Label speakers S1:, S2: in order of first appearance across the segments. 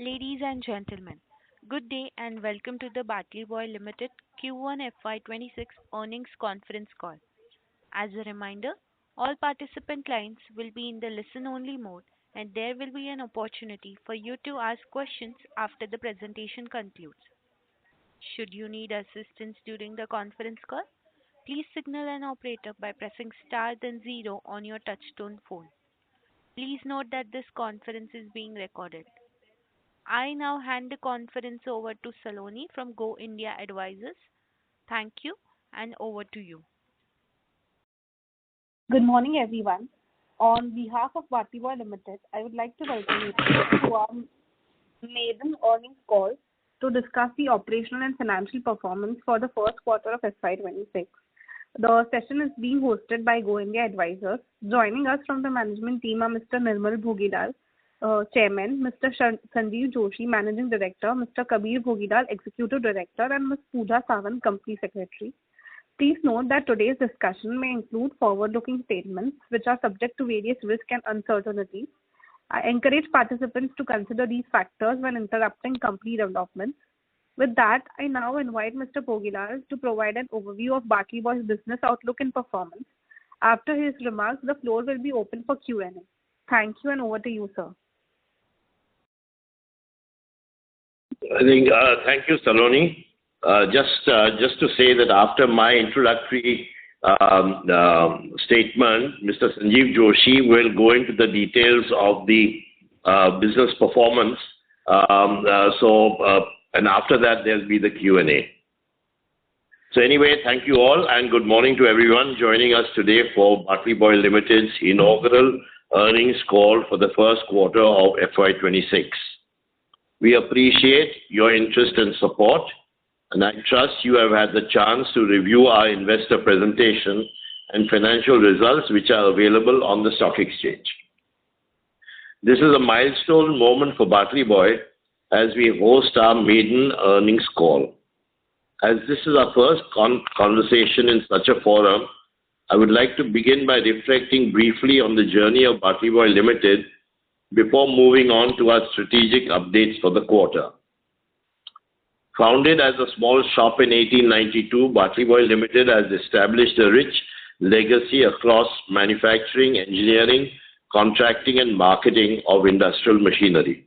S1: Ladies and gentlemen, good day and welcome to the Batliboi Ltd Q1 FY 26 earnings conference call. As a reminder, all participant lines will be in the listen-only mode, and there will be an opportunity for you to ask questions after the presentation concludes. Should you need assistance during the conference call, please signal an operator by pressing star then zero on your touchtone phone. Please note that this conference is being recorded. I now hand the conference over to Saloni from Go India Advisors. Thank you, and over to you.
S2: Good morning, everyone. On behalf of Batliboi Ltd, I would like to welcome you to our maiden earnings call to discuss the operational and financial performance for the first quarter of FY 26. The session is being hosted by Go India Advisors. Joining us from the management team are Mr. Nirmal Bhogidal, Chairman, Mr. Sanjeev Joshi, Managing Director, Mr. Kabir Bhogidal, Executive Director, and Ms. Pooja Sawant, Company Secretary. Please note that today's discussion may include forward-looking statements which are subject to various risks and uncertainties. I encourage participants to consider these factors when interrupting company developments. With that, I now invite Mr. Bhogidal to provide an overview of Batliboi's business outlook and performance. After his remarks, the floor will be open for Q&A. Thank you, and over to you, sir.
S3: Thank you, Saloni. Just to say that after my introductory statement, Mr. Sanjeev Joshi will go into the details of the business performance. And after that, there'll be the Q&A. So anyway, thank you all, and good morning to everyone joining us today for Batliboi Ltd's inaugural earnings call for the first quarter of FY 26. We appreciate your interest and support, and I trust you have had the chance to review our investor presentation and financial results, which are available on the stock exchange. This is a milestone moment for Batliboi as we host our maiden earnings call. As this is our first conversation in such a forum, I would like to begin by reflecting briefly on the journey of Batliboi Ltd before moving on to our strategic updates for the quarter. Founded as a small shop in 1892, Batliboi Ltd has established a rich legacy across manufacturing, engineering, contracting, and marketing of industrial machinery.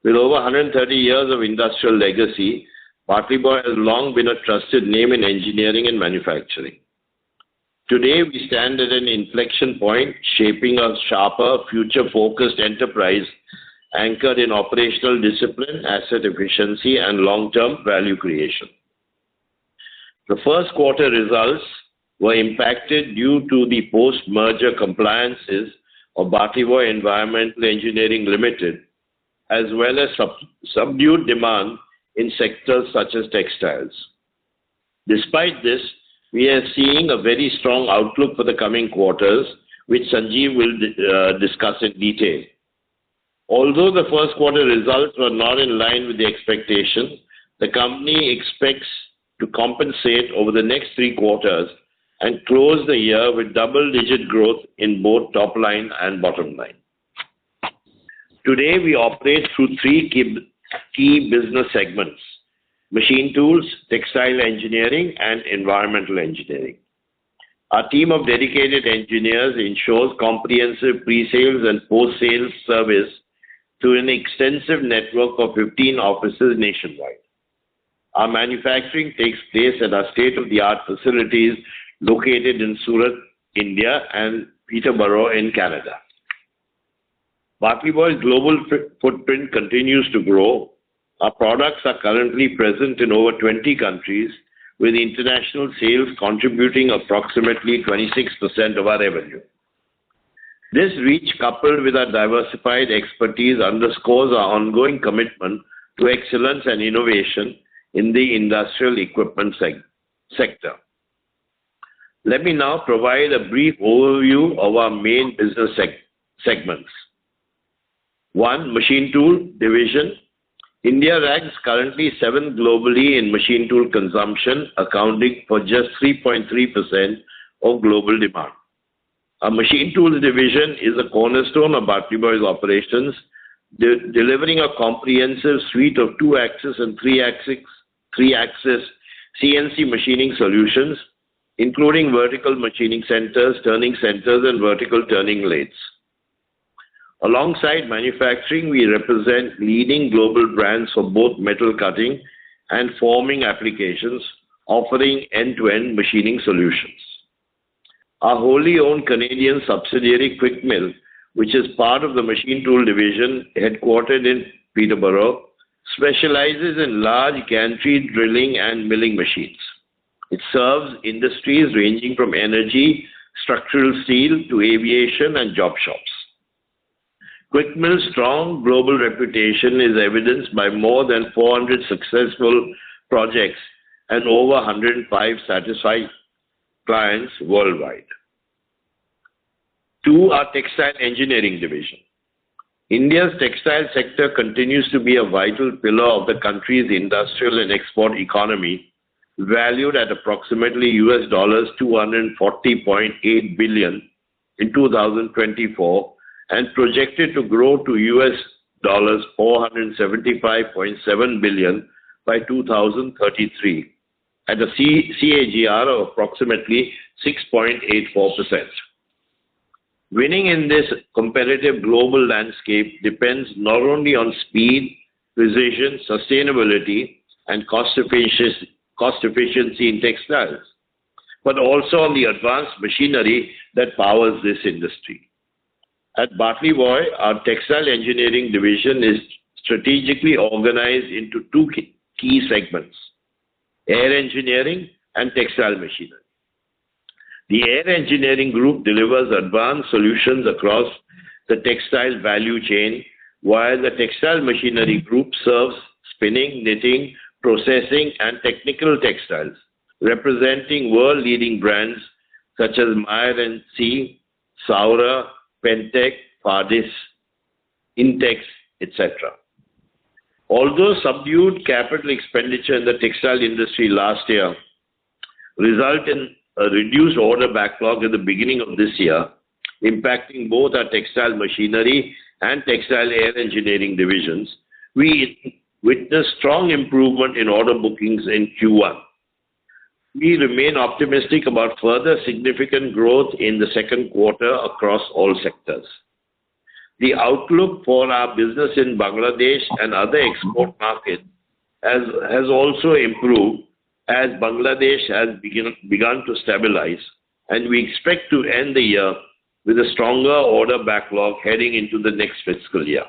S3: With over 130 years of industrial legacy, Batliboi has long been a trusted name in engineering and manufacturing. Today, we stand at an inflection point, shaping a sharper, future-focused enterprise anchored in operational discipline, asset efficiency, and long-term value creation. The first quarter results were impacted due to the post-merger compliances of Batliboi Environmental Engineering Ltd, as well as subdued demand in sectors such as textiles. Despite this, we are seeing a very strong outlook for the coming quarters, which Sanjeev will discuss in detail. Although the first quarter results were not in line with the expectations, the company expects to compensate over the next 3 quarters and close the year with double-digit growth in both top line and bottom line. Today, we operate through 3 key business segments: machine tools, textile engineering, and environmental engineering. Our team of dedicated engineers ensures comprehensive pre-sales and post-sales service through an extensive network of 15 offices nationwide. Our manufacturing takes place at our state-of-the-art facilities located in Surat, India, and Peterborough in Canada. Batliboi's global footprint continues to grow. Our products are currently present in over 20 countries, with international sales contributing approximately 26% of our revenue. This reach, coupled with our diversified expertise, underscores our ongoing commitment to excellence and innovation in the industrial equipment sector. Let me now provide a brief overview of our main business segments. 1. Machine tool division. India ranks currently 7th globally in machine tool consumption, accounting for just 3.3% of global demand. Our machine tools division is a cornerstone of Batliboi's operations, delivering a comprehensive suite of 2-axis and 3-axis CNC machining solutions, including vertical machining centers, turning centers, and vertical turning lathes. Alongside manufacturing, we represent leading global brands for both metal cutting and forming applications, offering end-to-end machining solutions. Our wholly owned Canadian subsidiary Quickmill, which is part of the machine tool division headquartered in Peterborough, specializes in large gantry drilling and milling machines. It serves industries ranging from energy, structural steel to aviation and job shops. Quickmill's strong global reputation is evidenced by more than 400 successful projects and over 105 satisfied clients worldwide. 2, our textile engineering division. India's textile sector continues to be a vital pillar of the country's industrial and export economy, valued at approximately US $240.8 billion in 2024 and projected to grow to US $475.7 billion by 2033 at a CAGR of approximately 6.84%. Winning in this competitive global landscape depends not only on speed, precision, sustainability, and cost efficiency in textiles, but also on the advanced machinery that powers this industry. At Batliboi, our textile engineering division is strategically organized into 2 key segments: air engineering and textile machinery. The air engineering group delivers advanced solutions across the textile value chain, while the textile machinery group serves spinning, knitting, processing, and technical textiles, representing world-leading brands such as Meyer & C, Saura, Pentec, Fardis, Intex, etc. Although subdued capital expenditure in the textile industry last year resulted in a reduced order backlog at the beginning of this year, impacting both our textile machinery and textile air engineering divisions, we witnessed strong improvement in order bookings in Q1. We remain optimistic about further significant growth in the second quarter across all sectors. The outlook for our business in Bangladesh and other export markets has also improved as Bangladesh has begun to stabilize, and we expect to end the year with a stronger order backlog heading into the next fiscal year.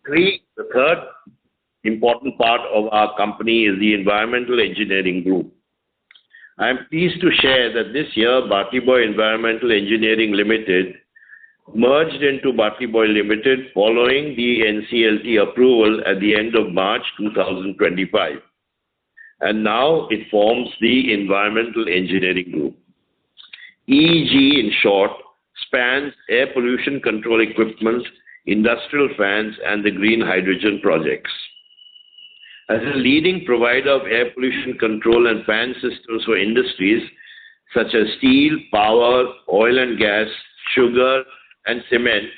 S3: 3, the third important part of our company is the environmental engineering group. I am pleased to share that this year Batliboi Environmental Engineering Limited merged into Batliboi Limited following the NCLT approval at the end of March 2025. And now it forms the Environmental Engineering Group. EEG, in short, spans air pollution control equipment, industrial fans, and the green hydrogen projects. As a leading provider of air pollution control and fan systems for industries such as steel, power, oil and gas, sugar, and cement,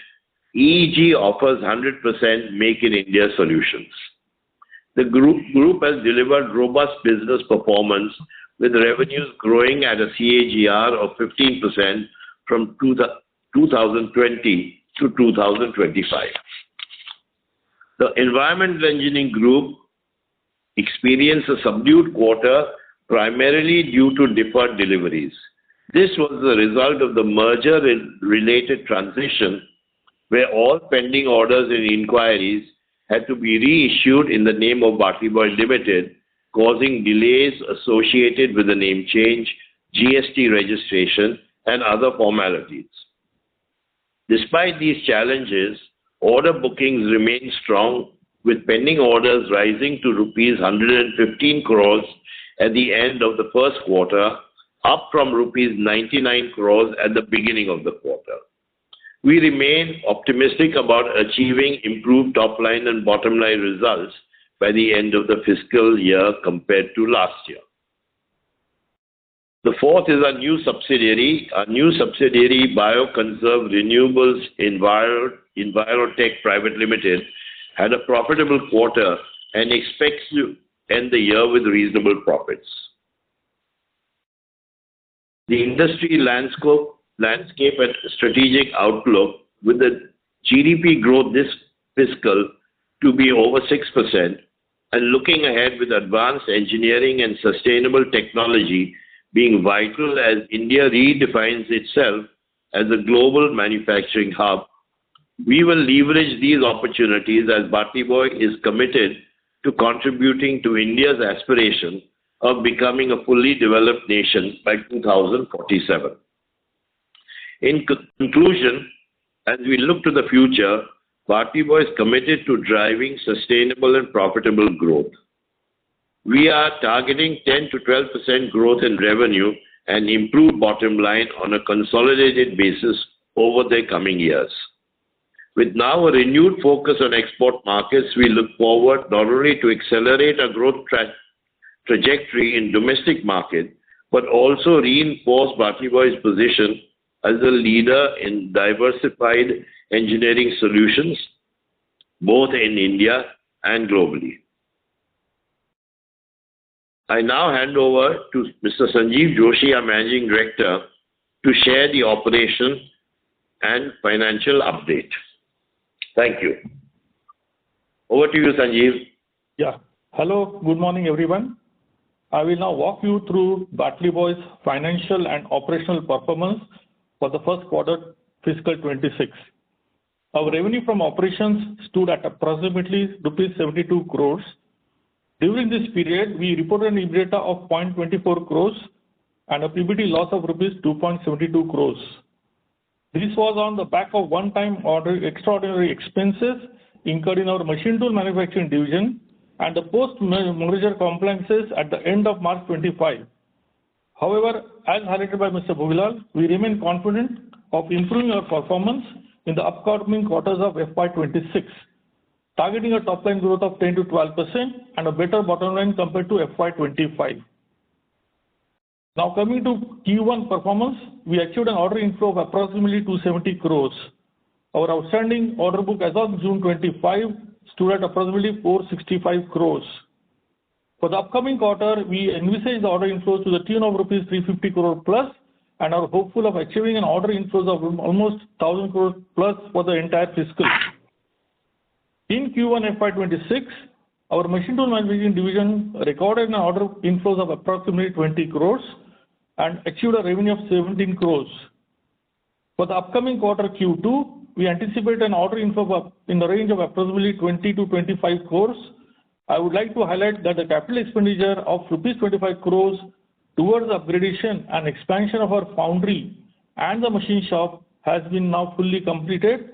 S3: EEG offers 100% Make in India solutions. The group has delivered robust business performance with revenues growing at a CAGR of 15% from 2020 to 2025. The Environmental Engineering Group experienced a subdued quarter primarily due to deferred deliveries. This was the result of the merger-related transition where all pending orders and inquiries had to be reissued in the name of Batliboi Ltd, causing delays associated with the name change, GST registration, and other formalities. Despite these challenges, order bookings remain strong, with pending orders rising to rupees 115 crores at the end of the first quarter, up from rupees 99 crores at the beginning of the quarter. We remain optimistic about achieving improved top-line and bottom-line results by the end of the fiscal year compared to last year. The fourth is our new subsidiary. Our new subsidiary, Bioconserve Renewables Envirotech Private Limited, had a profitable quarter and expects to end the year with reasonable profits. The industry landscape and strategic outlook, with the GDP growth this fiscal to be over 6%, and looking ahead with advanced engineering and sustainable technology being vital as India redefines itself as a global manufacturing hub, we will leverage these opportunities as Batliboi is committed to contributing to India's aspiration of becoming a fully developed nation by 2047. In conclusion, as we look to the future, Batliboi is committed to driving sustainable and profitable growth. We are targeting 10 to 12% growth in revenue and improved bottom line on a consolidated basis over the coming years. With now a renewed focus on export markets, we look forward not only to accelerate our growth trajectory in domestic market, but also reinforce Batliboi's position as a leader in diversified engineering solutions, both in India and globally. I now hand over to Mr. Sanjeev Joshi, our Managing Director, to share the operation and financial update. Thank you. Over to you, Sanjeev.
S4: Yeah. Hello, good morning, everyone. I will now walk you through Batliboi's financial and operational performance for the first quarter fiscal 26. Our revenue from operations stood at approximately rupees 72 crores. During this period, we reported an EBITDA of 0.24 crores and a PBT loss of rupees 2.72 crores. This was on the back of one-time extraordinary expenses incurred in our machine tool manufacturing division and the post-merger compliances at the end of March 25. However, as highlighted by Mr. Bhuvilal, we remain confident of improving our performance in the upcoming quarters of FY26, targeting a top-line growth of 10 to 12% and a better bottom line compared to FY25. Now coming to Q1 performance, we achieved an order inflow of approximately 270 crores. Our outstanding order book as of June 25 stood at approximately 465 crores. For the upcoming quarter, we envisage the order inflows to the tune of rupees 350 crore plus and are hopeful of achieving an order inflows of almost 1,000 crore plus for the entire fiscal. In Q1 FY26, our machine tool manufacturing division recorded an order inflows of approximately 20 crores and achieved a revenue of 17 crores. For the upcoming quarter Q2, we anticipate an order inflow in the range of approximately 20 to 25 crores. I would like to highlight that the capital expenditure of rupees 25 crores towards the upgradation and expansion of our foundry and the machine shop has been now fully completed,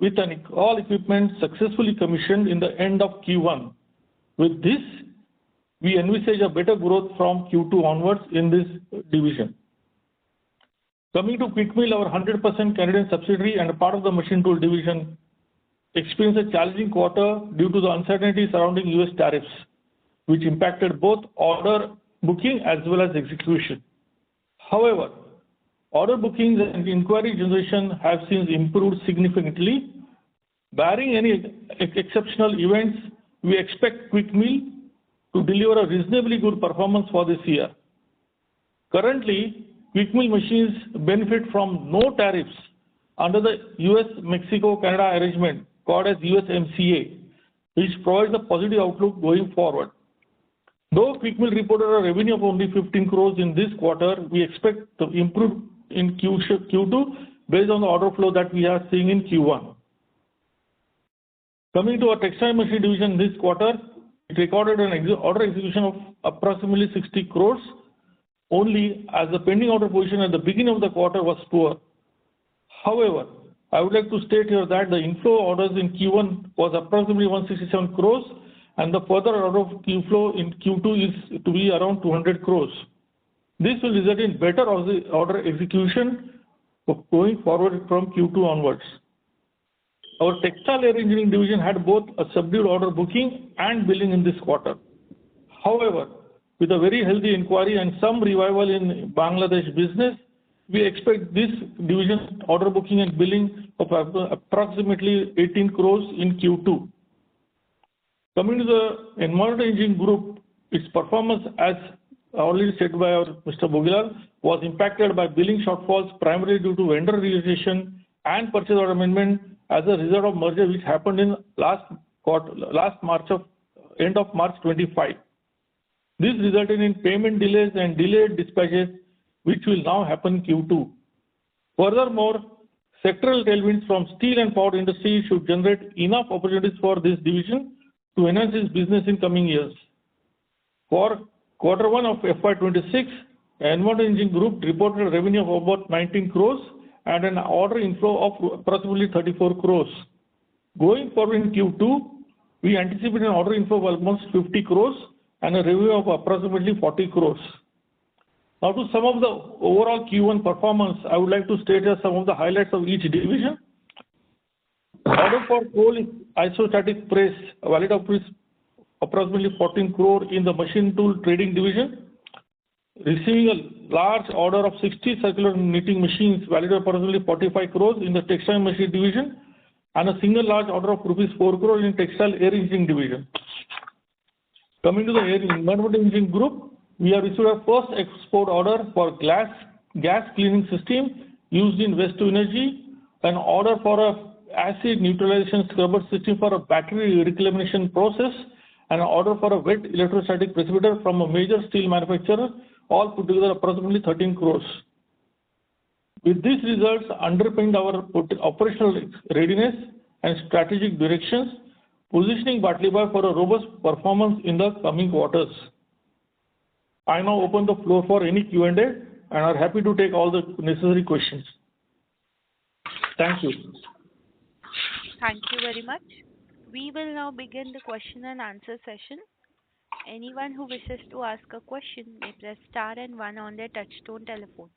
S4: with all equipment successfully commissioned in the end of Q1. With this, we envisage a better growth from Q2 onwards in this division. Coming to Quickmill, our 100% Canadian subsidiary and a part of the machine tool division experienced a challenging quarter due to the uncertainty surrounding US tariffs, which impacted both order booking as well as execution. However, order bookings and inquiry generation have since improved significantly. Barring any exceptional events, we expect Quickmill to deliver a reasonably good performance for this year. Currently, Quickmill machines benefit from no tariffs under the US-Mexico-Canada arrangement called as USMCA, which provides a positive outlook going forward. Though Quickmill reported a revenue of only 15 crores in this quarter, we expect to improve in Q2 based on the order flow that we are seeing in Q1. Coming to our textile machine division this quarter, it recorded an order execution of approximately 60 crores only, as the pending order position at the beginning of the quarter was poor. However, I would like to state here that the inflow orders in Q1 was approximately 167 crores and the further order inflow in Q2 is to be around 200 crores. This will result in better order execution going forward from Q2 onwards. Our textile air engineering division had both a subdued order booking and billing in this quarter. However, with a very healthy inquiry and some revival in Bangladesh business, we expect this division order booking and billing of approximately 18 crores in Q2. Coming to the Environmental Engineering Group, its performance, as already said by Mr. Bogilal, was impacted by billing shortfalls primarily due to vendor realization and purchase order amendment as a result of merger which happened in end of March 25. This resulted in payment delays and delayed dispatches, which will now happen Q2. Furthermore, sectoral tailwinds from steel and power industry should generate enough opportunities for this division to enhance its business in coming years. For Q1 of FY26, Environmental Engineering Group reported a revenue of about 19 crores and an order inflow of approximately 34 crores. Going forward in Q2, we anticipate an order inflow of almost 50 crores and a revenue of approximately 40 crores. Now to some of the overall Q1 performance, I would like to state some of the highlights of each division. Order for coal isostatic press, valid of approximately 14 crore in the machine tool trading division, receiving a large order of 60 circular knitting machines, valued of approximately 45 crores in the textile machine division, and a single large order of rupees 4 crore in textile air engineering division. Coming to the Environmental Engineering Group, we have received our first export order for gas cleaning system used in waste to energy, an order for a acid neutralization scrubber system for a battery reclamation process, and an order for a wet electrostatic precipitator from a major steel manufacturer, all put together approximately 13 crores. With these results underpinned our operational readiness and strategic directions, positioning Batliboi for a robust performance in the coming quarters. I now open the floor for any Q&A and are happy to take all the necessary questions. Thank you.
S1: Thank you very much. We will now begin the question and answer session. Anyone who wishes to ask a question may press star and one on their touchtone telephone.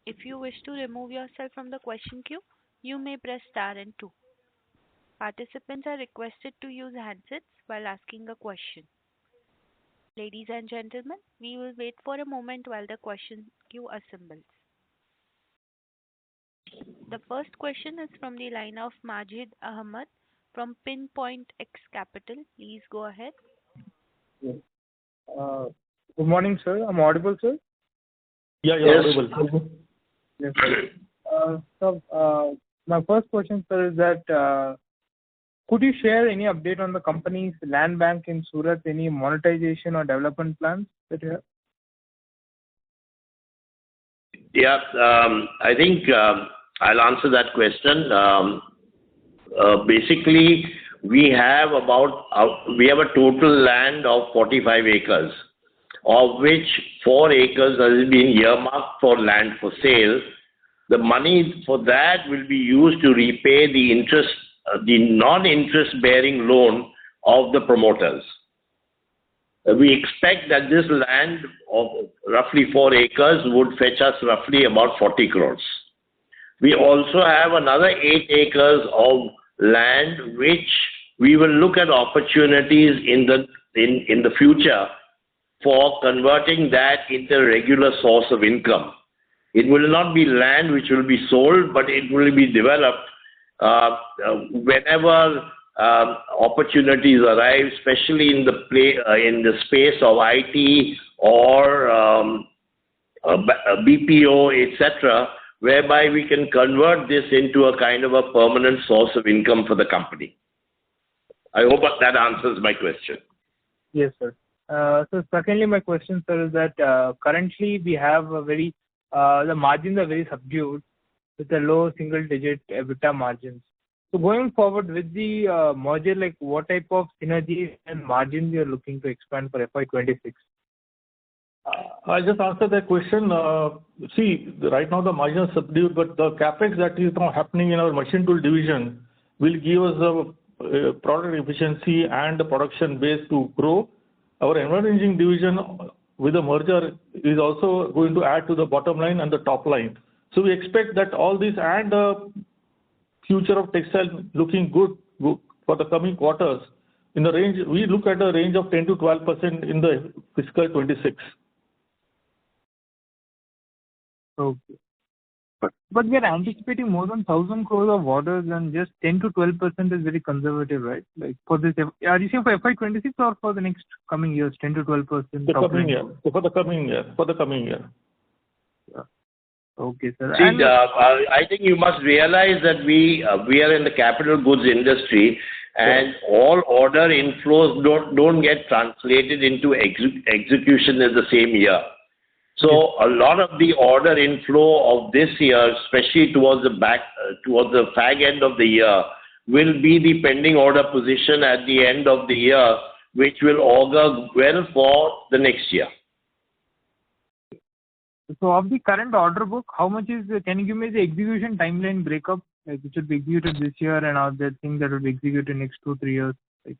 S1: If you wish to remove yourself from the question queue, you may press star and two. Participants are requested to use handsets while asking a question. Ladies and gentlemen, we will wait for a moment while the question queue assembles. The first question is from the line of Majid Ahmad from Pinpoint X Capital. Please go ahead.
S5: Yes. Good morning, sir. I'm audible, sir?
S4: Yeah, you're audible.
S5: Yes, sir. So, my first question, sir, is that could you share any update on the company's land bank in Surat, any monetization or development plans that you have?
S3: Yeah, I think I'll answer that question. Basically, we have a total land of 45 acres, of which 4 acres has been earmarked for land for sale. The money for that will be used to repay the non-interest bearing loan of the promoters. We expect that this land of roughly 4 acres would fetch us roughly about 40 crores. We also have another 8 acres of land which we will look at opportunities in the future for converting that into a regular source of income. It will not be land which will be sold, but it will be developed whenever opportunities arise, especially in the space of IT or BPO, etc., whereby we can convert this into a kind of a permanent source of income for the company. I hope that answers my question.
S5: Yes, sir. So secondly, my question, sir, is that currently we have the margins are very subdued with a low single-digit EBITDA margins. So going forward with the merger, like what type of synergies and margins you are looking to expand for FY26?
S4: I just answered that question. See, right now the margin is subdued, but the capex that is now happening in our machine tool division will give us a product efficiency and the production base to grow. Our environmental engineering division with the merger is also going to add to the bottom line and the top line. So we expect that all this and the future of textile looking good for the coming quarters in the range, we look at a range of 10 to 12% in the fiscal 26.
S5: Okay. But we are anticipating more than 1,000 crores of orders, and just 10 to 12% is very conservative, right? Like for this, are you saying for FY26 or for the next coming years, 10 to 12%?
S4: The coming year, for the coming year.
S5: Yeah. Okay, sir.
S3: See, I think you must realize that we are in the capital goods industry, and all order inflows don't get translated into execution in the same year. So a lot of the order inflow of this year, especially towards the fag end of the year, will be the pending order position at the end of the year, which will augur well for the next year.
S5: So of the current order book, how much is, can you give me the execution timeline breakup, like which will be executed this year and other things that will be executed next 2-3 years? Like,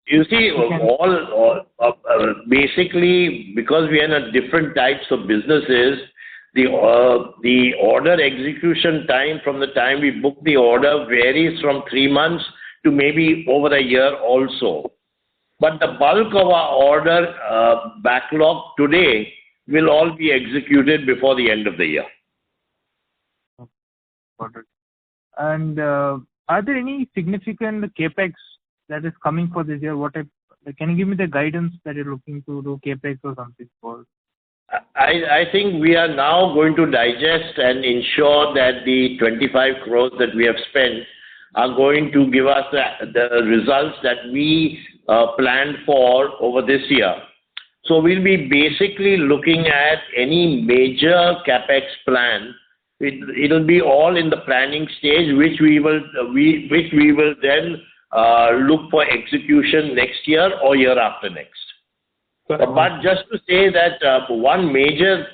S3: you see, basically, because we are in different types of businesses, the order execution time from the time we book the order varies from 3 months to maybe over a year also. But the bulk of our order backlog today will all be executed before the end of the year.
S5: Got it. And are there any significant capex that is coming for this year? Can you give me the guidance that you're looking to do capex or something for?
S3: I think we are now going to digest and ensure that the 25 crores that we have spent are going to give us the results that we planned for over this year. So we'll be basically looking at any major capex plan. It'll be all in the planning stage, which we will then look for execution next year or year after next. But just to say that one major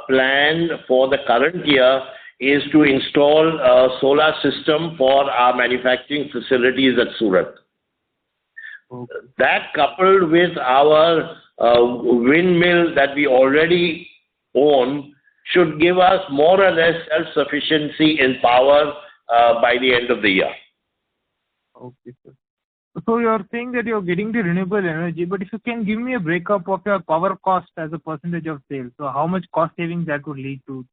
S3: plan for the current year is to install a solar system for our manufacturing facilities at Surat.
S5: Okay.
S3: That coupled with our windmill that we already own should give us more or less self-sufficiency in power by the end of the year.
S5: Okay, sir. So you're saying that you're getting the renewable energy, but if you can give me a breakup of your power cost as a percentage of sales, so how much cost savings that would lead to,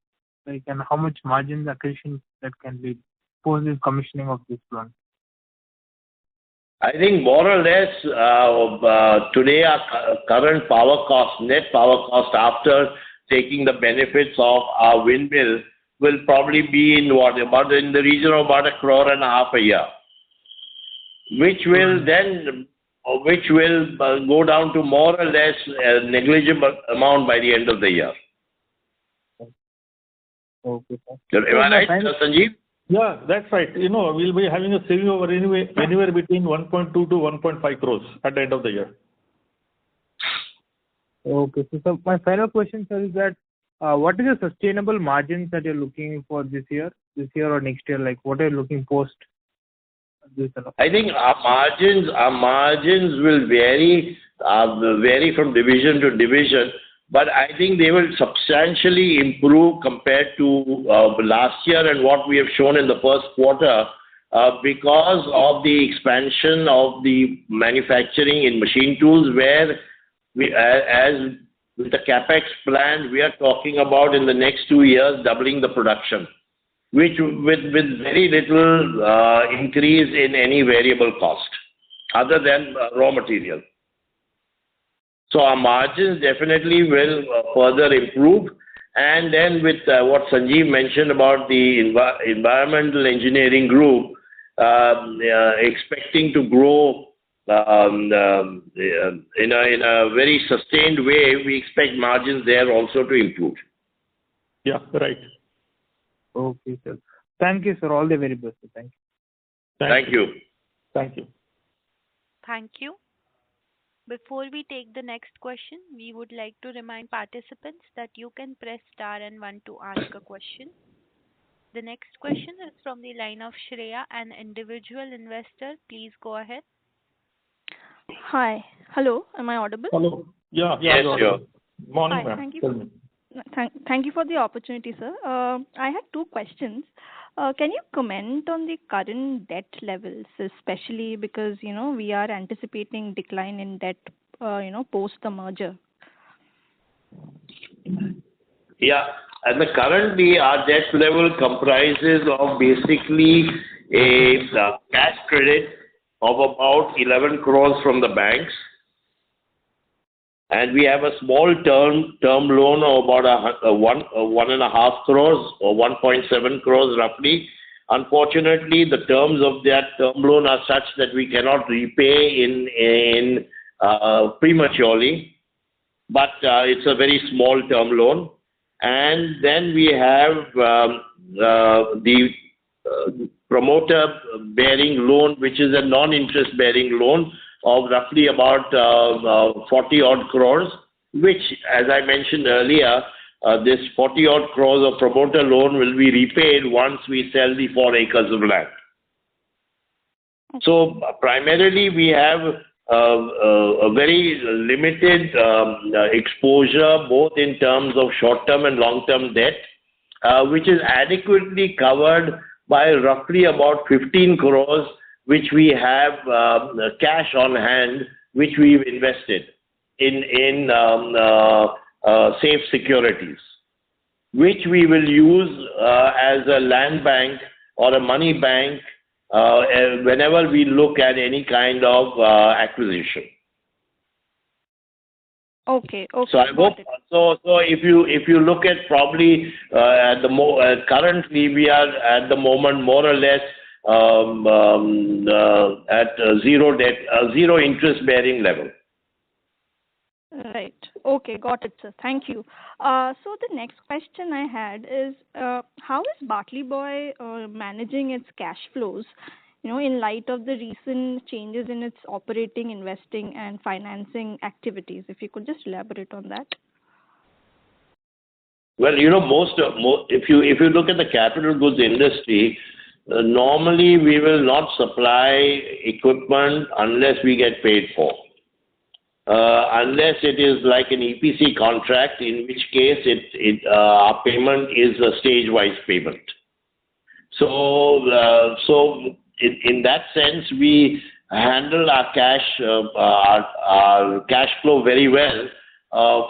S5: like, and how much margins accretion that can lead post this commissioning of this plant?
S3: I think more or less today our current power cost, net power cost after taking the benefits of our windmill will probably be in the region of about 1.5 crore a year, which will go down to more or less a negligible amount by the end of the year.
S5: Okay, sir.
S3: Am I right, Sanjeev?
S4: Yeah, that's right. We'll be having a saving over anywhere between 1.2 to 1.5 crores at the end of the year.
S5: Okay, so my final question, sir, is that what is the sustainable margins that you're looking for this year or next year? Like, what are you looking post this?
S3: I think our margins will vary from division to division, but I think they will substantially improve compared to last year and what we have shown in the first quarter because of the expansion of the manufacturing in machine tools, where as with the capex plan, we are talking about in the next 2 years doubling the production, which with very little increase in any variable cost other than raw material. So our margins definitely will further improve. And then with what Sanjeev mentioned about the environmental engineering group, expecting to grow in a very sustained way, we expect margins there also to improve.
S4: Yeah, right.
S5: Okay, sir. Thank you, sir. All the very best. Thank you.
S3: Thank you.
S4: Thank you.
S1: Thank you. Before we take the next question, we would like to remind participants that you can press star and 1 to ask a question. The next question is from the line of Shreya, an individual investor. Please go ahead.
S6: Hi. Hello. Am I audible?
S4: Hello. Yeah.
S3: Yes, sure.
S4: Morning,
S6: Hi.
S4: ma'am. Tell me.
S6: Thank you for the opportunity, sir. I had 2 questions. Can you comment on the current debt levels, especially because, we are anticipating decline in debt, post the merger?
S3: Yeah. And currently, our debt level comprises of basically a cash credit of about 11 crores from the banks. And we have a small term loan of about 1.5 crores or 1.7 crores roughly. Unfortunately, the terms of that term loan are such that we cannot repay in prematurely, but it's a very small term loan. And then we have the promoter-bearing loan, which is a non-interest-bearing loan of roughly about 40-odd crores, which, as I mentioned earlier, this 40-odd crores of promoter loan will be repaid once we sell the 4 acres of land. So primarily we have a very limited exposure both in terms of short-term and long-term debt, which is adequately covered by roughly about 15 crores, which we have cash on hand, which we've invested in safe securities, which we will use as a land bank or a money bank whenever we look at any kind of acquisition.
S6: Okay.
S3: So I hope so. If you look at probably currently we are at the moment more or less at zero debt, zero interest bearing level.
S6: Right. Okay, got it, sir. Thank you. So the next question I had is, how is Batliboi managing its cash flows, in light of the recent changes in its operating, investing, and financing activities? If you could just elaborate on that.
S3: Well, if you look at the capital goods industry, normally we will not supply equipment unless we get paid for. Unless it is like an EPC contract, in which case our payment is a stage-wise payment. So in that sense, we handle our cash flow very well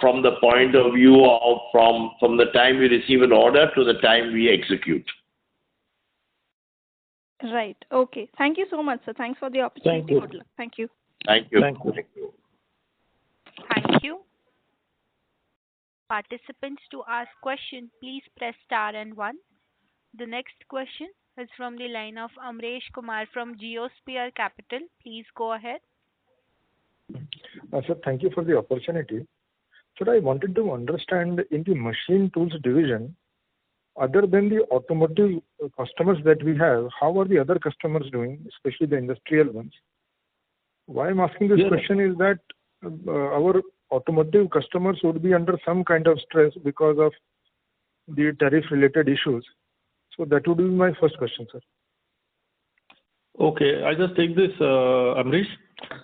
S3: from the point of view of from the time we receive an order to the time we execute.
S6: Right. Okay. Thank you so much, sir. Thanks for the opportunity.
S4: Thank you.
S6: Good luck. Thank you.
S3: Thank you.
S4: Thank you.
S1: Thank you. Participants, to ask question, please press star and 1. The next question is from the line of Amresh Kumar from Geosphere Capital. Please go ahead.
S7: Sir, thank you for the opportunity. Sir, I wanted to understand in the machine tools division, other than the automotive customers that we have, how are the other customers doing, especially the industrial ones? Why I'm asking this question is that our automotive customers would be under some kind of stress because of the tariff-related issues. So that would be my first question, sir.
S4: Okay, I just take this, Amrish.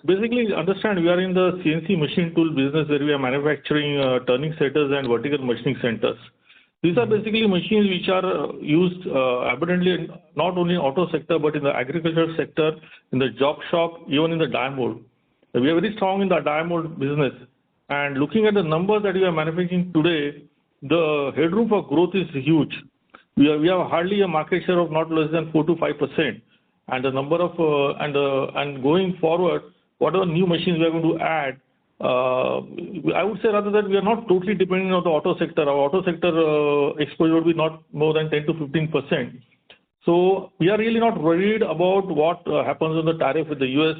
S4: Basically, understand we are in the CNC machine tool business where we are manufacturing turning centers and vertical machining centers. These are basically machines which are used abundantly not only in auto sector but in the agriculture sector, in the job shop, even in the die mold. We are very strong in the die mold business. And looking at the numbers that we are manufacturing today, the headroom for growth is huge. We have hardly a market share of not less than 4 to 5%. And the number of and going forward, whatever new machines we are going to add, I would say rather that we are not totally dependent on the auto sector. Our auto sector exposure would be not more than 10 to 15%. So we are really not worried about what happens on the tariff with the US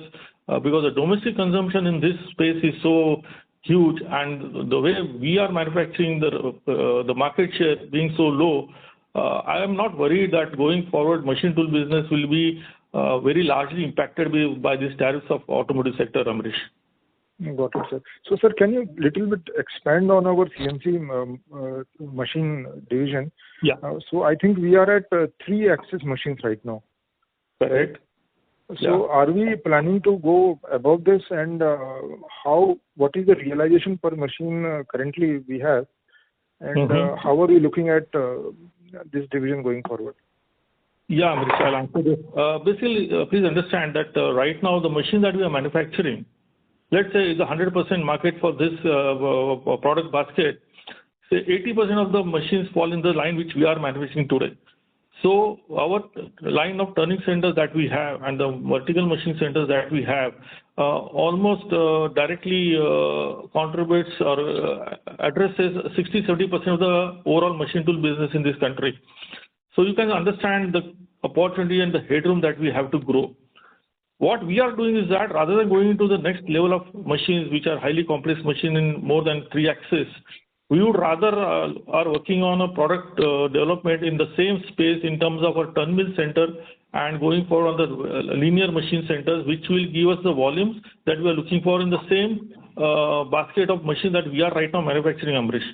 S4: because the domestic consumption in this space is so huge, and the way we are manufacturing the market share being so low, I am not worried that going forward machine tool business will be very largely impacted by these tariffs of automotive sector, Amrish.
S7: Got it, sir. So, sir, can you little bit expand on our CNC machine division?
S4: Yeah.
S7: So I think we are at 3-axis machines right now.
S4: Correct.
S7: So are we planning to go above this, and what is the realization per machine currently we have, and how are we looking at this division going forward?
S4: Yeah, Amrish, I'll answer this. Basically, please understand that right now the machine that we are manufacturing, let's say is a 100% market for this product basket. Say 80% of the machines fall in the line which we are manufacturing today. So our line of turning centers that we have and the vertical machine centers that we have almost directly contributes or addresses 60-70% of the overall machine tool business in this country. So you can understand the opportunity and the headroom that we have to grow. What we are doing is that rather than going into the next level of machines, which are highly complex machine in more than 3 axis, we would rather are working on a product development in the same space in terms of our turn mill center and going forward on the linear machine centers, which will give us the volumes that we are looking for in the same basket of machines that we are right now manufacturing, Amrish.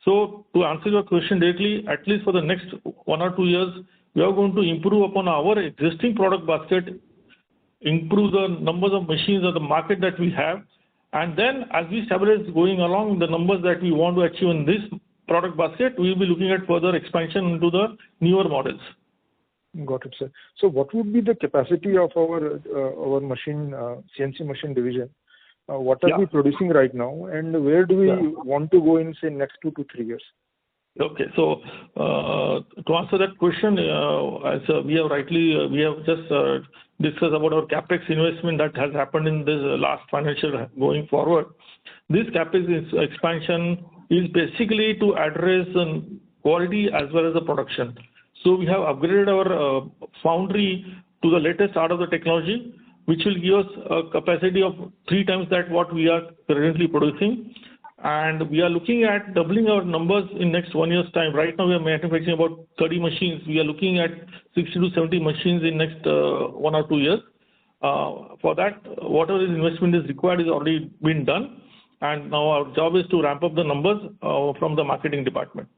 S4: So to answer your question directly, at least for the next 1 or 2 years, we are going to improve upon our existing product basket, improve the numbers of machines or the market that we have, and then as we stabilize going along the numbers that we want to achieve in this product basket, we will be looking at further expansion into the newer models.
S7: Got it, sir. So what would be the capacity of our machine, CNC machine division? What are we producing right now, and where do we want to go in, say, next 2 to 3 years?
S4: Okay, so to answer that question, as we have just discussed about our capex investment that has happened in this last financial going forward. This capex expansion is basically to address quality as well as the production. So we have upgraded our foundry to the latest part of the technology, which will give us a capacity of 3 times that what we are currently producing. And we are looking at doubling our numbers in next 1 year's time. Right now we are manufacturing about 30 machines. We are looking at 60 to 70 machines in next 1 or 2 years. For that, whatever investment is required is already been done. And now our job is to ramp up the numbers from the marketing department.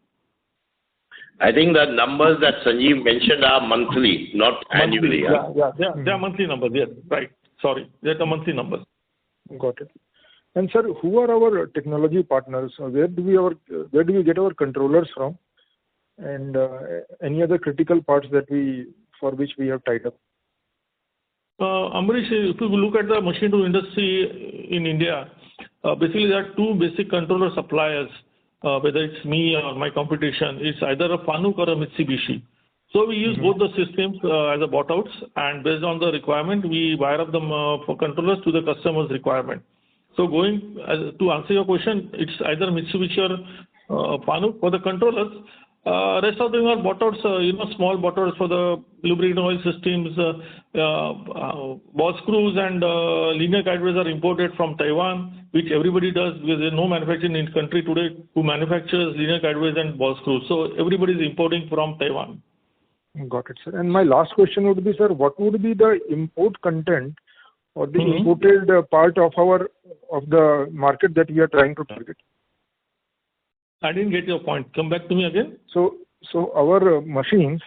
S3: I think the numbers that Sanjeev mentioned are monthly, not annually.
S4: They are monthly numbers. Yes, right. Sorry, they are the monthly numbers.
S7: Got it. And sir, who are our technology partners? Where do we get our controllers from? And any other critical parts for which we have tied up?
S4: Amrish, if you look at the machine tool industry in India, basically there are 2 basic controller suppliers. Whether it's me or my competition, it's either a Fanuc or a Mitsubishi. So we use both the systems as a bought outs, and based on the requirement, we wire up them for controllers to the customer's requirement. So to answer your question, it's either Mitsubishi or Fanuc for the controllers. Rest of them are bought outs, small bought outs for the lubricant oil systems, ball screws and linear guideways are imported from Taiwan, which everybody does because there's no manufacturing in the country today who manufactures linear guideways and ball screws. So everybody is importing from Taiwan.
S7: Got it, sir. And my last question would be, sir, what would be the import content or the imported part of the market that we are trying to target?
S4: I didn't get your point. Come back to me again.
S7: So our machines,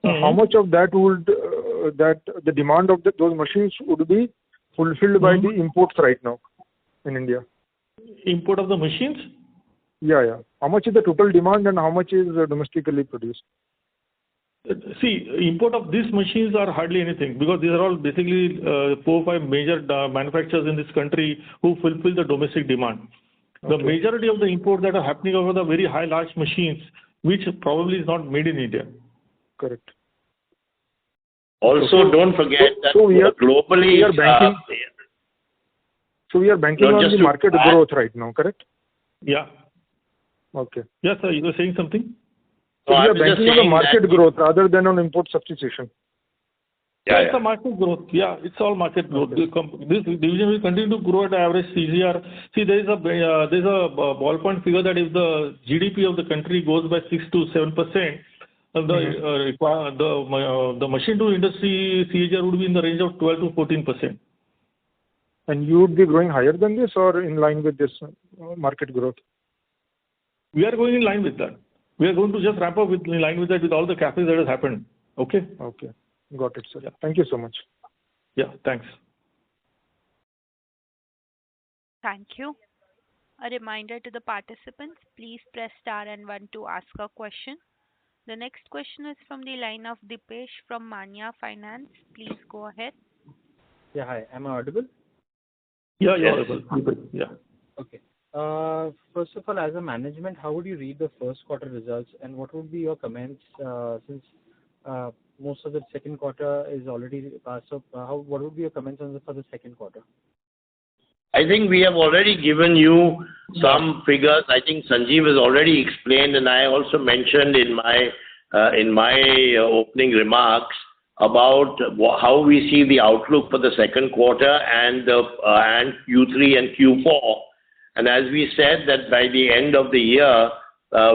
S7: how much of that would the demand of those machines would be fulfilled by the imports right now in India?
S4: Import of the machines?
S7: Yeah. How much is the total demand and how much is domestically produced?
S4: See, import of these machines are hardly anything because these are all basically 4 or 5 major manufacturers in this country who fulfill the domestic demand. The majority of the imports that are happening over the very high large machines, which probably is not made in India.
S7: Correct.
S3: Also, don't forget that globally
S7: we are banking. So we are banking on the market growth right now, correct?
S4: Yeah.
S7: Okay.
S4: Yes, sir. You were saying something?
S7: So we are banking on the market growth rather than on import substitution.
S4: Yeah, it's a market growth. Yeah, it's all market growth. This division will continue to grow at average CGR. See, there is a ballpoint figure that if the GDP of the country goes by 6 to 7%, the machine tool industry CGR would be in the range of 12 to 14%.
S7: And you would be growing higher than this or in line with this market growth?
S4: We are going in line with that. We are going to just wrap up in line with that with all the capex that has happened. Okay?
S7: Okay. Got it, sir. Yeah. Thank you so much.
S4: Yeah, thanks.
S1: Thank you. A reminder to the participants, please press star and 1 to ask a question. The next question is from the line of Dipesh from Manya Finance. Please go ahead.
S8: Yeah, hi. Am I audible?
S4: Yeah, you're audible. Yeah.
S8: Okay. First of all, as a management, how would you read the first quarter results, and what would be your comments since most of the second quarter is already passed? So, what would be your comments for the second quarter?
S3: I think we have already given you some figures. I think Sanjeev has already explained, and I also mentioned in my opening remarks about how we see the outlook for the second quarter and Q3 and Q4. And as we said that by the end of the year,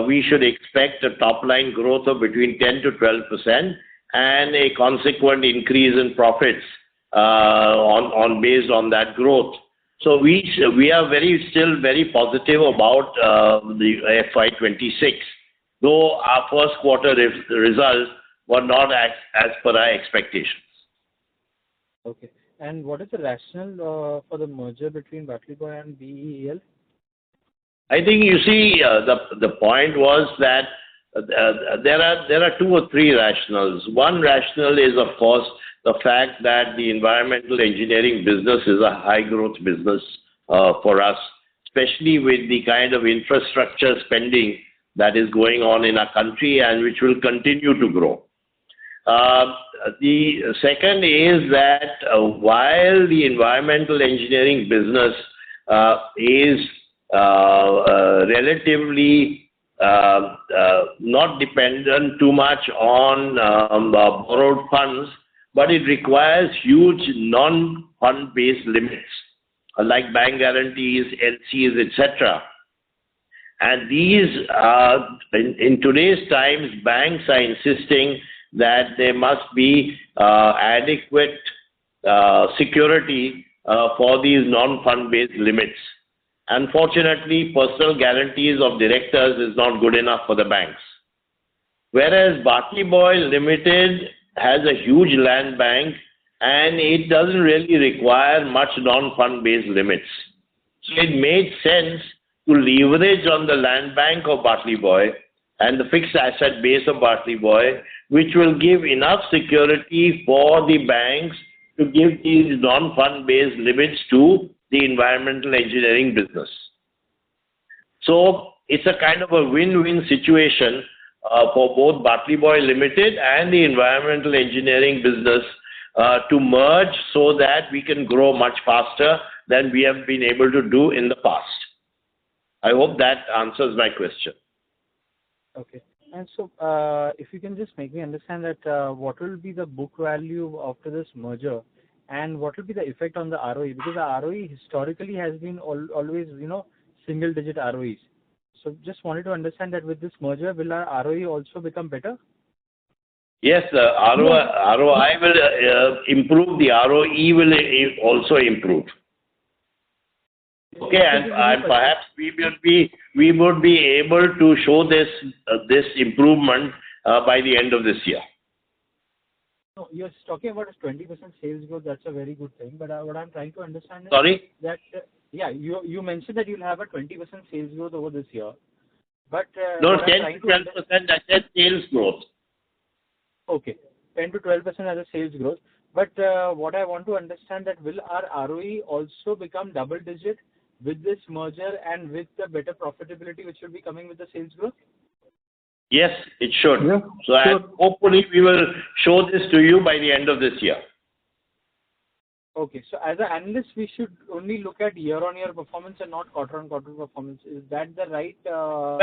S3: we should expect a top line growth of between 10 to 12% and a consequent increase in profits based on that growth. So we are still very positive about the FY26, though our first quarter results were not as per our expectations.
S8: Okay. And what is the rationale for the merger between Batliboi and BEL?
S3: I think you see the point was that there are two or three rationales. One rationale is, of course, the fact that the environmental engineering business is a high growth business for us, especially with the kind of infrastructure spending that is going on in our country and which will continue to grow. The second is that while the environmental engineering business is relatively not dependent too much on borrowed funds, but it requires huge non-fund based limits like bank guarantees, LCs, etc. And these in today's times, banks are insisting that there must be adequate security for these non-fund based limits. Unfortunately, personal guarantees of directors is not good enough for the banks. Whereas Batliboi Ltd has a huge land bank and it doesn't really require much non-fund based limits. So it made sense to leverage on the land bank of Batliboi and the fixed asset base of Batliboi, which will give enough security for the banks to give these non-fund based limits to the environmental engineering business. So it's a kind of a win-win situation for both Batliboi Ltd and the environmental engineering business to merge so that we can grow much faster than we have been able to do in the past. I hope that answers my question.
S8: Okay. And so if you can just make me understand that what will be the book value after this merger and what will be the effect on the ROE? Because the ROE historically has been always, single digit ROEs. So just wanted to understand that with this merger, will our ROE also become better?
S3: Yes, the ROI will improve. The ROE will also improve. Okay, and perhaps we would be able to show this improvement by the end of this year.
S8: No, you're talking about a 20% sales growth. That's a very good thing. But what I'm trying to understand is that you mentioned that you'll have a 20% sales growth over this year. But
S3: no, 10 to 12%. I said sales growth.
S8: Okay, 10 to 12% as a sales growth. But what I want to understand that will our ROE also become double digit with this merger and with the better profitability which will be coming with the sales growth?
S3: Yes, it should.
S4: Yeah,
S3: so
S4: sure.
S3: Hopefully we will show this to you by the end of this year.
S8: Okay, so as an analyst, we should only look at year-on-year performance and not quarter-on-quarter performance. Is that the right?
S3: Well,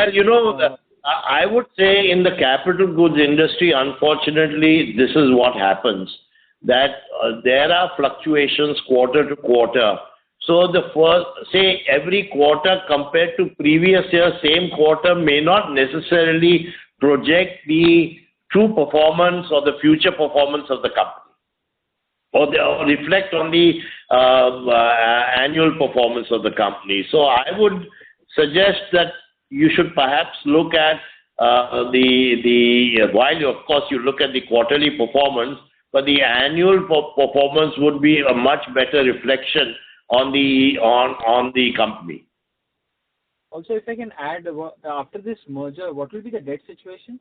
S3: I would say in the capital goods industry, unfortunately, this is what happens, that there are fluctuations quarter to quarter. So every quarter compared to previous year, same quarter may not necessarily project the true performance or the future performance of the company or reflect on the annual performance of the company. So I would suggest that you should perhaps look at while of course you look at the quarterly performance, but the annual performance would be a much better reflection on the company.
S8: Also, if I can add, after this merger, what will be the debt situation?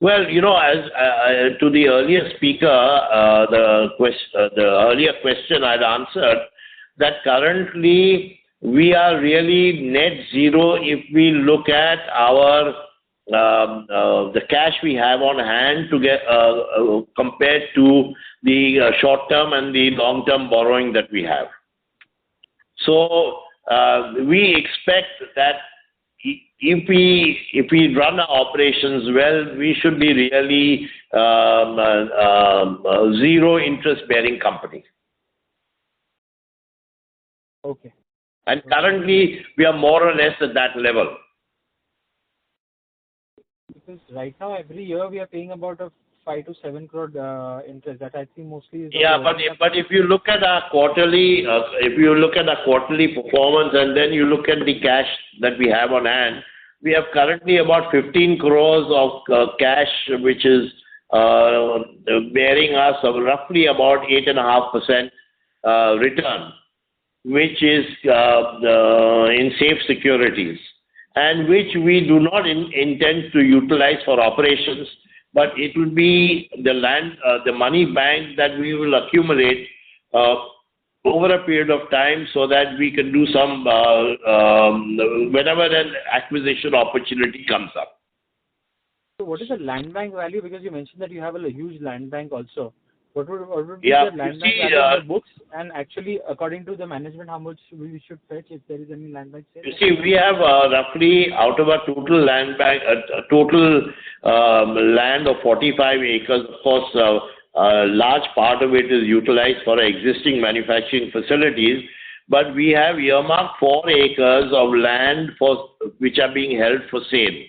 S3: Well, as to the earlier speaker, the earlier question I'd answered that currently we are really net zero if we look at our the cash we have on hand to get compared to the short-term and the long-term borrowing that we have. So we expect that if we run our operations well, we should be really zero interest-bearing company.
S8: Okay.
S3: And currently, we are more or less at that level.
S8: Because right now, every year we are paying about a 5 to 7 crore interest. That I think mostly is.
S3: Yeah, but if you look at our quarterly, performance, and then you look at the cash that we have on hand, we have currently about 15 crores of cash, which is bearing us roughly about 8.5% return, which is in safe securities, and which we do not intend to utilize for operations, but it will be the money bank that we will accumulate over a period of time so that we can do some, whenever an acquisition opportunity comes up.
S8: So what is the land bank value? Because you mentioned that you have a huge land bank also. What would be the land bank value in the books, and actually according to the management how much we should fetch if there is any land bank sale?
S3: You see, we have roughly out of our total land bank, land of 45 acres. Of course, a large part of it is utilized for our existing manufacturing facilities, but we have earmarked 4 acres of land which are being held for sale,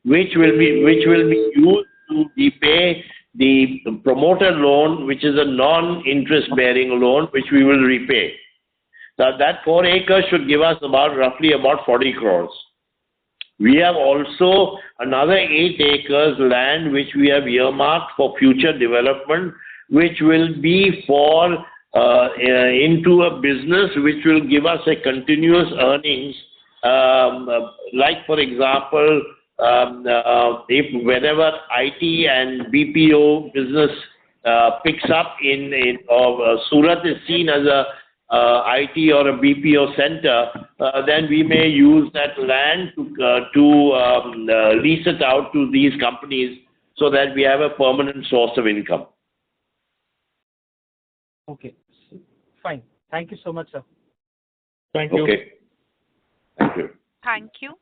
S3: which will be used to repay the promoter loan, which is a non-interest bearing loan, which we will repay. Now that 4 acres should give us roughly about 40 crores. We have also another 8 acres land which we have earmarked for future development, which will be for into a business which will give us a continuous earnings. Like for example, if whenever IT and BPO business picks up Surat is seen as a IT or a BPO center, then we may use that land to lease it out to these companies so that we have a permanent source of income.
S8: Okay, fine. Thank you so much, sir.
S4: Thank you.
S3: Okay. Thank you.
S1: Thank you.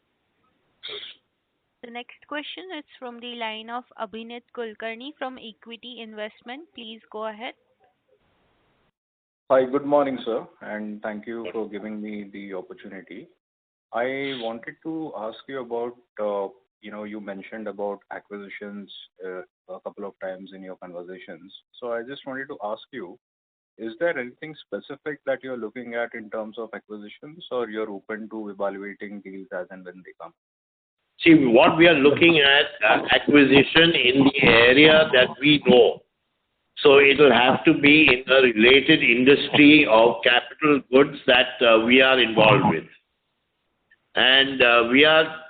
S1: The next question is from the line of Abhinit Kulkarni from Equity Investment. Please go ahead.
S9: Hi, good morning, sir, and thank you for giving me the opportunity. I wanted to ask you about, you mentioned about acquisitions a couple of times in your conversations. So I just wanted to ask you, is there anything specific that you're looking at in terms of acquisitions, or you're open to evaluating deals as and when they come?
S3: See, what we are looking at, acquisition in the area that we know. So it will have to be in a related industry of capital goods that we are involved with. And we are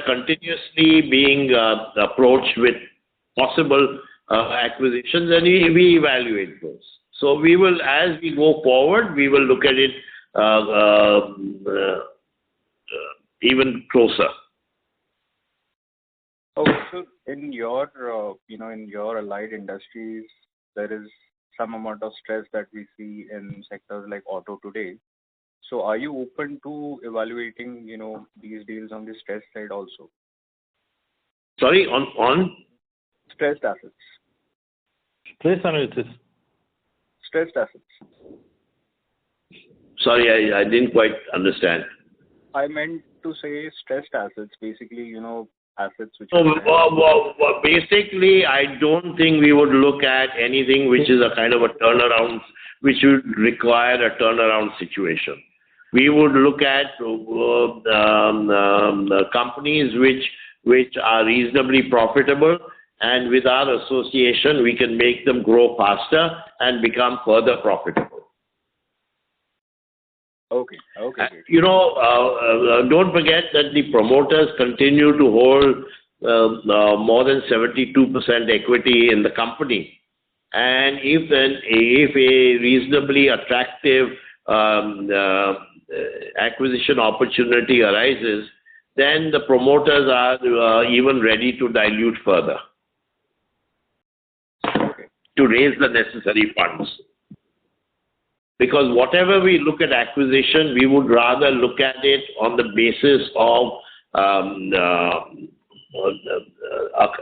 S3: continuously being approached with possible acquisitions, and we evaluate those. So we will, as we go forward, we will look at it even closer.
S9: Okay, so in your, in your allied industries, there is some amount of stress that we see in sectors like auto today. So are you open to evaluating, these deals on the stress side also?
S3: Sorry, on?
S9: Stressed assets.
S4: Stress analysis.
S9: Stressed assets.
S3: Sorry, I didn't quite understand.
S9: I meant to say stressed assets, basically, assets which
S3: basically, I don't think we would look at anything which is a kind of a turnaround, which would require a turnaround situation. We would look at companies which are reasonably profitable, and with our association, we can make them grow faster and become further profitable.
S9: Okay.
S3: Don't forget that the promoters continue to hold more than 72% equity in the company. And if a reasonably attractive acquisition opportunity arises, then the promoters are even ready to dilute further to raise the necessary funds. Because whatever we look at acquisition, we would rather look at it on the basis of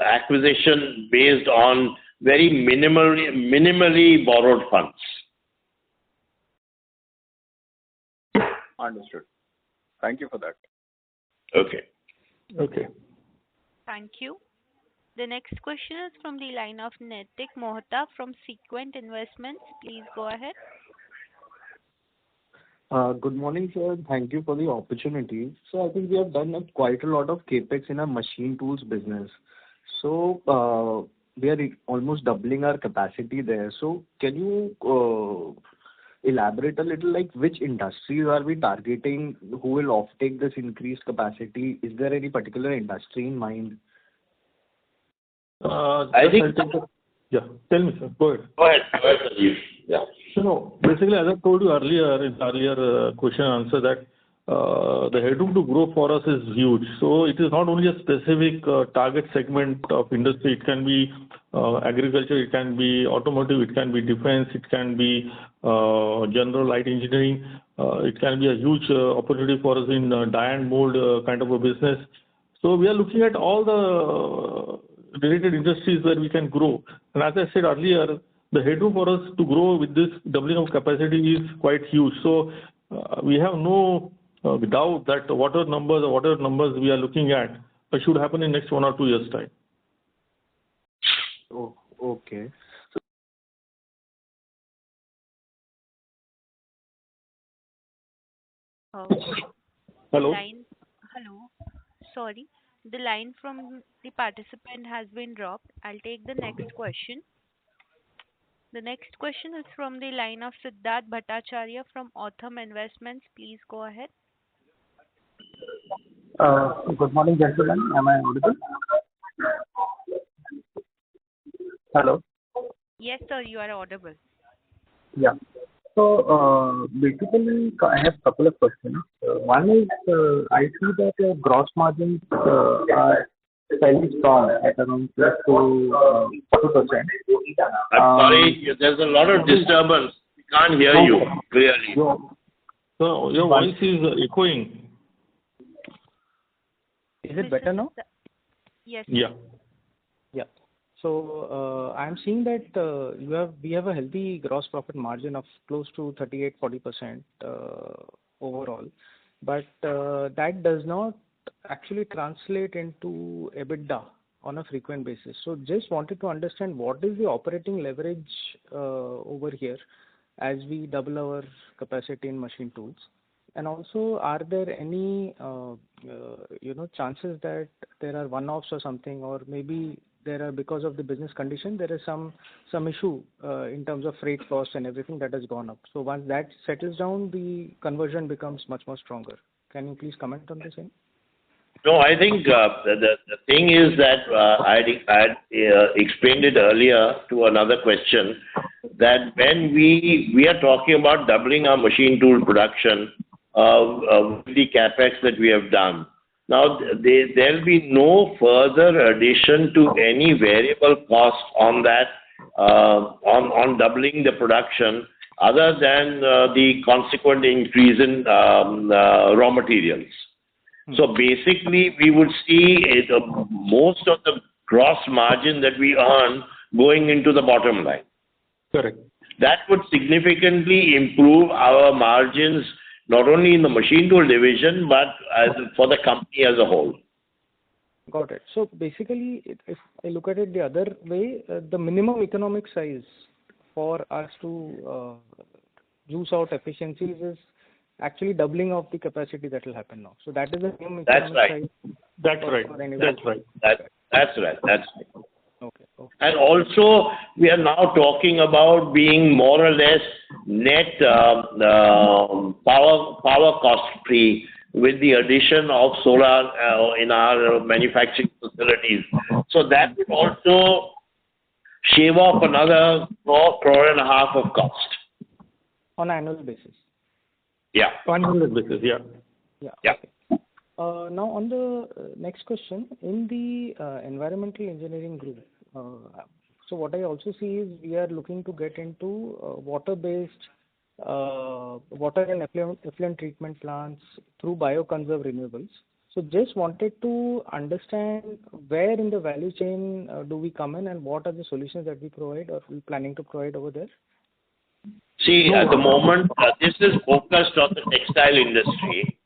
S3: acquisition based on very minimally borrowed funds.
S9: Understood. Thank you for that.
S3: Okay.
S4: Okay.
S1: Thank you. The next question is from the line of Naitik Mohta from Sequent Investments. Please go ahead.
S10: Good morning, sir. Thank you for the opportunity. So I think we have done quite a lot of capex in our machine tools business. So we are almost doubling our capacity there. So can you elaborate a little, like which industries are we targeting? Who will offtake this increased capacity? Is there any particular industry in mind?
S3: I think.
S4: Yeah, tell me, sir. Go ahead.
S3: Go ahead, Sanjeev. Yeah.
S4: So, no, basically, as I told you earlier, in the earlier question and answer, that the headroom to grow for us is huge. So, it is not only a specific target segment of industry. It can be agriculture, it can be automotive, it can be defense, it can be general light engineering. It can be a huge opportunity for us in die and mold kind of a business. So, we are looking at all the related industries where we can grow. And as I said earlier, the headroom for us to grow with this doubling of capacity is quite huge. So we have no doubt that whatever numbers we are looking at should happen in next 1 or 2 years' time.
S10: Oh, okay.
S4: Hello?
S1: Hello. Sorry. The line from the participant has been dropped. I'll take the next question. The next question is from the line of Siddharth Bhattacharya from Authum Investments. Please go ahead.
S11: Good morning, gentlemen. Am I audible? Hello?
S1: Yes, sir, you are audible.
S11: Yeah. So, basically, I have a couple of questions. One is, I see that your gross margins are fairly strong at around close to 40%.
S3: I'm sorry, there's a lot of disturbance. We can't hear you clearly.
S4: So, your voice is echoing.
S8: Is it better now?
S1: Yes.
S4: Yeah.
S8: Yeah. So I'm seeing that we have a healthy gross profit margin of close to 38-40% overall, but that does not actually translate into EBITDA on a frequent basis. So just wanted to understand what is the operating leverage over here as we double our capacity in machine tools, and also are there any chances that there are one-offs or something, or maybe there are, because of the business condition, there is some issue in terms of freight costs and everything that has gone up. So once that settles down, the conversion becomes much more stronger. Can you please comment on the same?
S3: No, I think the thing is that I explained it earlier to another question, that when we are talking about doubling our machine tool production with the capex that we have done. Now, there will be no further addition to any variable cost on that, on doubling the production, other than the consequent increase in raw materials. So basically, we would see most of the gross margin that we earn going into the bottom line.
S4: Correct.
S3: That would significantly improve our margins, not only in the machine tool division, but for the company as a whole.
S8: Got it. So basically, if I look at it the other way, the minimum economic size for us to use out efficiencies is actually doubling of the capacity that will happen now. So that is the minimum economic size.
S4: That's right.
S3: That's right.
S8: Okay.
S3: And also, we are now talking about being more or less net power cost free with the addition of solar in our manufacturing facilities. So that will also shave off another crore and a half of cost.
S8: On an annual basis?
S3: Yeah.
S4: On annual basis, yeah.
S3: Yeah.
S8: Okay. Now, on the next question, in the environmental engineering group, so what I also see is we are looking to get into water-based water and effluent treatment plants through bioconserve renewables. So just wanted to understand where in the value chain do we come in, and what are the solutions that we provide or we planning to provide over there?
S3: See, at the moment, this is focused on the textile industry,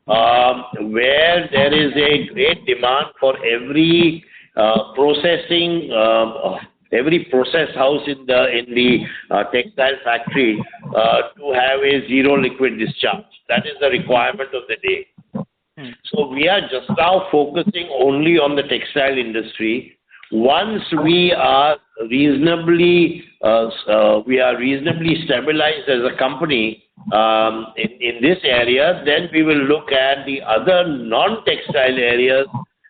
S3: where there is a great demand for every processing, every process house in the textile factory to have a zero liquid discharge. That is the requirement of the day. So we are just now focusing only on the textile industry. Once we are reasonably stabilized as a company in this area, then we will look at the other non-textile areas,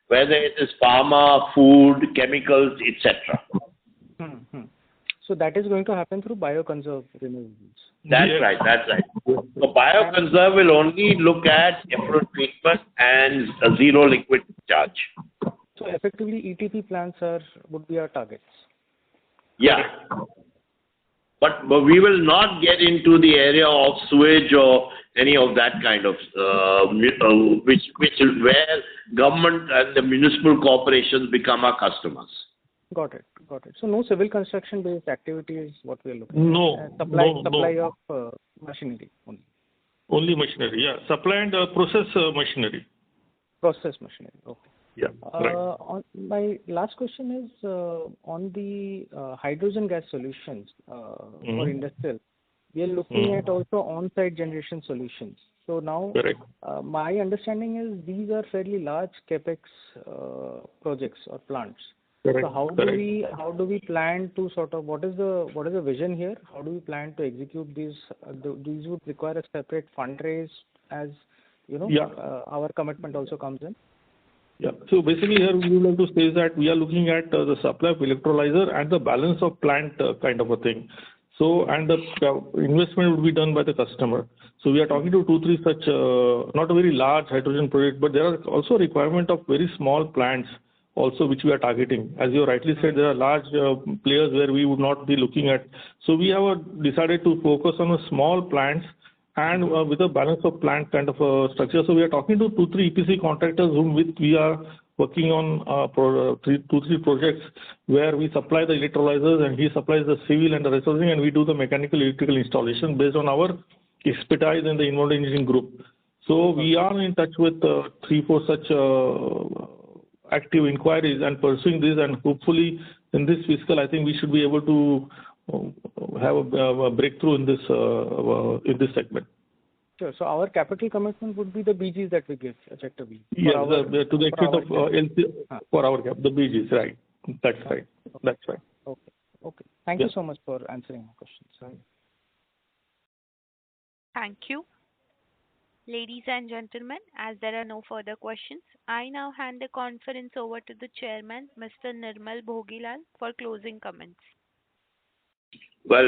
S3: whether it is pharma, food, chemicals, etc.
S8: So that is going to happen through bioconserve renewables.
S3: That's right. So bioconserve will only look at effluent treatment and a zero liquid discharge.
S8: So effectively, ETP plants would be our targets.
S3: Yeah. But we will not get into the area of sewage or any of that kind of, where government and the municipal corporations become our customers.
S8: Got it. So no civil construction based activity is what we are looking at.
S4: No.
S8: Supply of machinery only.
S4: Only machinery, yeah. Supply and process machinery.
S8: Process machinery, okay.
S4: Yeah, right.
S8: My last question is on the hydrogen gas solutions for industrial. We are looking at also on-site generation solutions. So now, my understanding is these are fairly large capex projects or plants.
S4: Correct.
S8: So how do we plan to what is the vision here? How do we plan to execute these? These would require a separate fundraise, as our commitment also comes in.
S4: Yeah. So basically here we would like to say that we are looking at the supply of electrolyzer and the balance of plant kind of a thing. So, and the investment would be done by the customer. So we are talking to 2-3 such, not a very large hydrogen project, but there are also requirement of very small plants also which we are targeting. As you rightly said, there are large players where we would not be looking at. So we have decided to focus on the small plants and with a balance of plant kind of a structure. So we are talking to 2-3 EPC contractors whom with we are working on 2-3 projects where we supply the electrolyzers and he supplies the civil and the resourcing, and we do the mechanical electrical installation based on our expertise in the involved engineering group. So we are in touch with 3-4 such active inquiries and pursuing this, and hopefully in this fiscal I think we should be able to have a breakthrough in this segment.
S8: Sure. So our capital commitment would be the BGs that we give effectively.
S4: Yes, to the extent of LC for our cap, the BGs, right? That's right. That's right.
S8: Okay. Thank you so much for answering my questions.
S1: Thank you. Ladies and gentlemen, as there are no further questions, I now hand the conference over to the chairman, Mr. Nirmal Bhogilal, for closing comments.
S3: Well,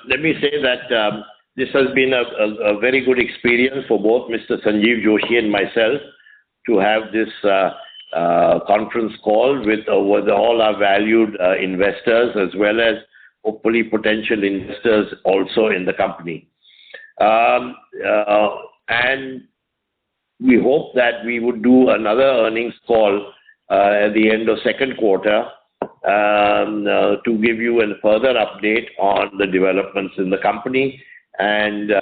S3: let me say that this has been a very good experience for both Mr. Sanjeev Joshi and myself to have this conference call with all our valued investors as well as hopefully potential investors also in the company. And we hope that we would do another earnings call at the end of second quarter to give you a further update on the developments in the company, and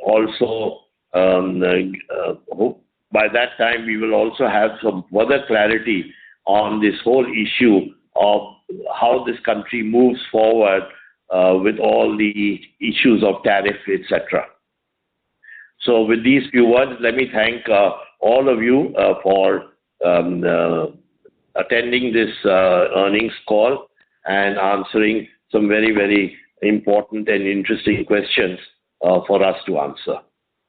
S3: also hope by that time we will also have some further clarity on this whole issue of how this country moves forward with all the issues of tariff, etc. So with these few words, let me thank all of you for attending this earnings call and answering some very, very important and interesting questions for us to answer.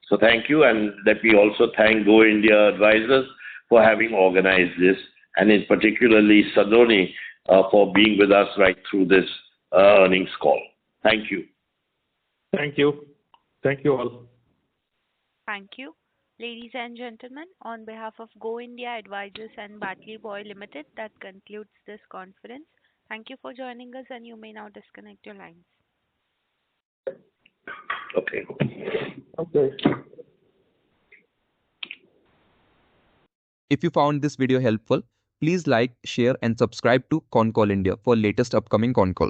S3: So thank you, and let me also thank Go India Advisors for having organized this, and in particularly Sadoni for being with us right through this earnings call. Thank you.
S4: Thank you. Thank you all.
S1: Thank you. Ladies and gentlemen, on behalf of Go India Advisors and Batliboi Ltd, that concludes this conference. Thank you for joining us, and you may now disconnect your lines.
S3: Okay.
S7: Okay.
S12: If you found this video helpful, please like, share and subscribe to Concall India for latest upcoming Concall.